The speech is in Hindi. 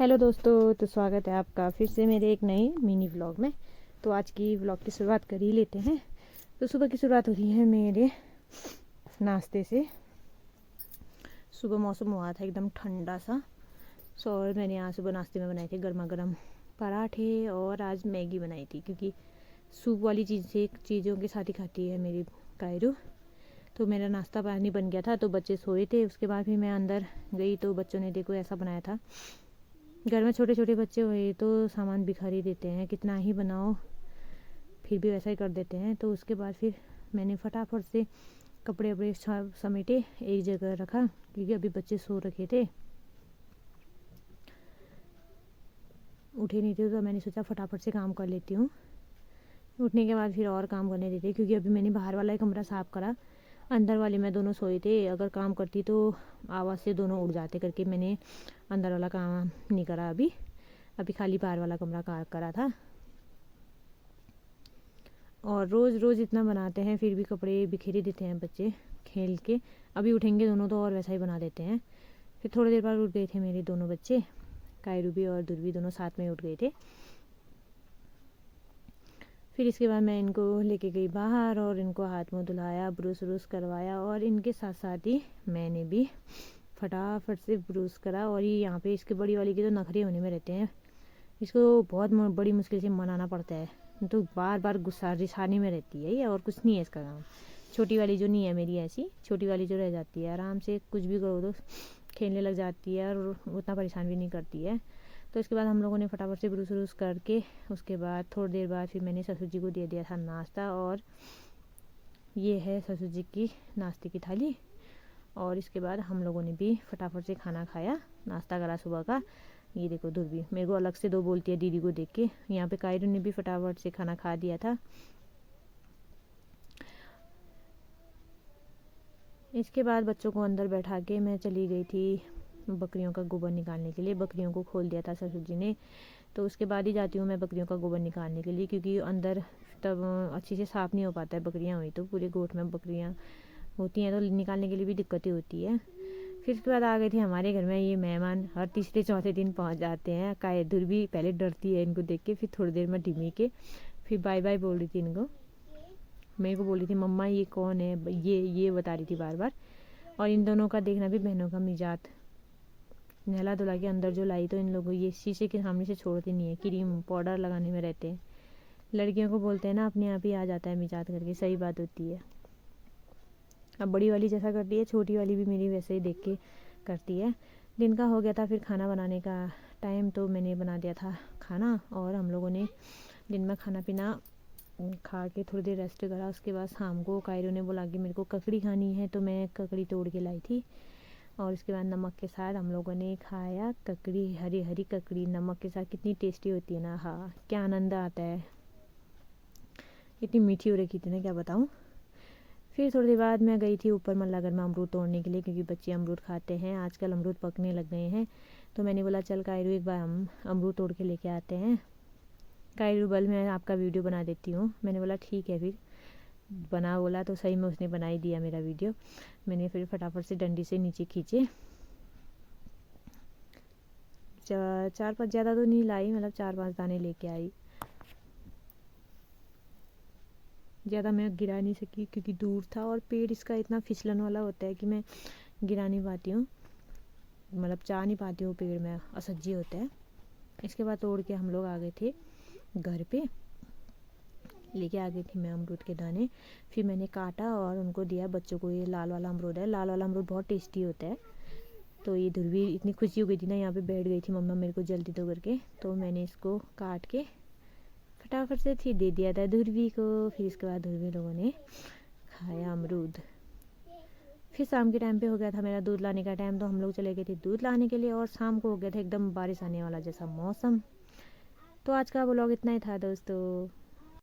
हेलो दोस्तों, तो स्वागत है आपका फिर से मेरे एक नए मिनी व्लॉग में। तो आज की व्लॉग की शुरुआत कर ही लेते हैं। तो सुबह की शुरुआत हो रही है मेरे नाश्ते से। सुबह मौसम हुआ था एकदम ठंडा सा। और मैंने आज सुबह नाश्ते में बनाए थे गर्मा गर्म पराठे और आज मैगी बनाई थी, क्योंकि सूप वाली चीज़ों के साथ ही खाती है मेरी कायरू। तो मेरा नाश्ता पानी बन गया था, तो बच्चे सोए थे। उसके बाद फिर मैं अंदर गई तो बच्चों ने देखो ऐसा बनाया था। घर में छोटे छोटे बच्चे हुए तो सामान बिखा ही देते हैं, कितना ही बनाओ फिर भी वैसा ही कर देते हैं। तो उसके बाद फिर मैंने फटाफट से कपड़े वपड़े समेटे एक जगह रखा, क्योंकि अभी बच्चे सो रखे थे, उठे नहीं थे। तो मैंने सोचा फटाफट से काम कर लेती हूँ। उठने के बाद फिर और काम करने देते, क्योंकि अभी मैंने बाहर वाला ही कमरा साफ़ करा, अंदर वाले में दोनों सोए थे। अगर काम करती तो आवाज़ से दोनों उठ जाते, करके मैंने अंदर वाला काम नहीं करा। अभी खाली बाहर वाला कमरा करा था। और रोज़ रोज़ इतना बनाते हैं, फिर भी कपड़े बिखेर देते हैं बच्चे खेल के। अभी उठेंगे दोनों तो और वैसा ही बना देते हैं। फिर थोड़ी देर बाद उठ गए थे मेरे दोनों बच्चे, कायरू भी और दुर्वी, दोनों साथ में उठ गए थे। फिर इसके बाद मैं इनको लेके गई बाहर और इनको हाथ मुँह धुलाया, ब्रश व्रुश करवाया, और इनके साथ साथ ही मैंने भी फटाफट से ब्रश करा। और ये यहाँ पे इसके बड़ी वाली के तो नखरे होने में रहते हैं, इसको बहुत बड़ी मुश्किल से मनाना पड़ता है, तो बार बार गुस्सा रिसाने में रहती है ये, और कुछ नहीं है इसका काम। छोटी वाली जो नहीं है मेरी ऐसी, छोटी वाली जो रह जाती है आराम से कुछ भी करो तो खेलने लग जाती है और उतना परेशान भी नहीं करती है। तो इसके बाद हम लोगों ने फटाफट से ब्रुश व्रुश करके, उसके बाद थोड़ी देर बाद फिर मैंने ससुर जी को दे दिया था नाश्ता। और ये है ससुर जी की नाश्ते की थाली। और इसके बाद हम लोगों ने भी फटाफट से खाना खाया, नाश्ता करा सुबह का। ये देखो दुर्बी मेरे को अलग से दो बोलती है दीदी को देख के। यहाँ पे कायरू ने भी फटाफट से खाना खा दिया था। इसके बाद बच्चों को अंदर बैठा के मैं चली गई थी बकरियों का गोबर निकालने के लिए। बकरियों को खोल दिया था ससुर जी ने, तो उसके बाद ही जाती हूँ मैं बकरियों का गोबर निकालने के लिए, क्योंकि अंदर तब अच्छी से साफ़ नहीं हो पाता है। बकरियाँ हुई तो पूरे गोठ में बकरियाँ होती हैं, तो निकालने के लिए भी दिक्कतें होती है। फिर उसके बाद आ गए थे हमारे घर में ये मेहमान, हर तीसरे चौथे दिन पहुंच जाते हैं। काय दुर्बी पहले डरती है इनको देख के, फिर थोड़ी देर में ढिमी के फिर बाय बाय बोल रही थी इनको। मेरे को बोल रही थी मम्मा ये कौन है, ये बता रही थी बार बार। और इन दोनों का देखना भी बहनों का मिजाज, नहला धुला के अंदर जो लाई तो इन लोगों ये शीशे के सामने से छोड़ते नहीं है, क्रीम पाउडर लगाने में रहते हैं। लड़कियों को बोलते हैं ना अपने आप ही आ जाता है मिजाज करके, सही बात होती है। अब बड़ी वाली जैसा करती है, छोटी वाली भी मेरी वैसे ही देख के करती है। दिन का हो गया था, फिर खाना बनाने का टाइम, तो मैंने बना दिया था खाना। और हम लोगों ने दिन में खाना पीना खा के थोड़ी देर रेस्ट करा। उसके बाद शाम को कायरो ने बोला कि मेरे को ककड़ी खानी है, तो मैं ककड़ी तोड़ के लाई थी। और उसके बाद नमक के साथ हम लोगों ने खाया ककड़ी, हरी हरी ककड़ी नमक के साथ। कितनी टेस्टी होती है ना, हाँ क्या आनंद आता है। इतनी मीठी हो रखी थी ना, क्या बताऊँ। फिर थोड़ी देर बाद मैं गई थी ऊपर मल्लागढ़ में अमरूद तोड़ने के लिए, क्योंकि बच्चे अमरूद खाते हैं आजकल, अमरूद पकने लग गए हैं। तो मैंने बोला चल कायरू एक बार हम अमरूद तोड़ के लेके आते हैं। कायरू बल मैं आपका वीडियो बना देती हूँ। मैंने बोला ठीक है, फिर बना बोला तो सही में उसने बना ही दिया मेरा वीडियो। मैंने फिर फटाफट से डंडी से नीचे खींचे। 4-5 ज़्यादा तो नहीं लाई, मतलब 4-5 दाने लेके आई। ज़्यादा मैं गिरा नहीं सकी क्योंकि दूर था, और पेड़ इसका इतना फिसलन वाला होता है कि मैं गिरा नहीं पाती हूँ, मतलब चाह नहीं पाती हूँ, पेड़ में असज्जी होता है। इसके बाद तोड़ के हम लोग आ गए थे घर पे, लेके आ गई थी मैं अमरूद के दाने। फिर मैंने काटा और उनको दिया बच्चों को। ये लाल वाला अमरूद है, लाल वाला अमरूद बहुत टेस्टी होता है। तो ये ध्रुवी इतनी खुशी हो गई थी ना, यहाँ पे बैठ गई थी मम्मा मेरे को जल्दी दो करके, तो मैंने इसको काट के फटाफट से थी दे दिया था ध्रुवी को। फिर इसके बाद ध्रुवी लोगों ने खाया अमरूद। फिर शाम के टाइम पे हो गया था मेरा दूध लाने का टाइम, तो हम लोग चले गए थे दूध लाने के लिए। और शाम को हो गया था एकदम बारिश आने वाला जैसा मौसम। तो आज का व्लॉग इतना ही था दोस्तों।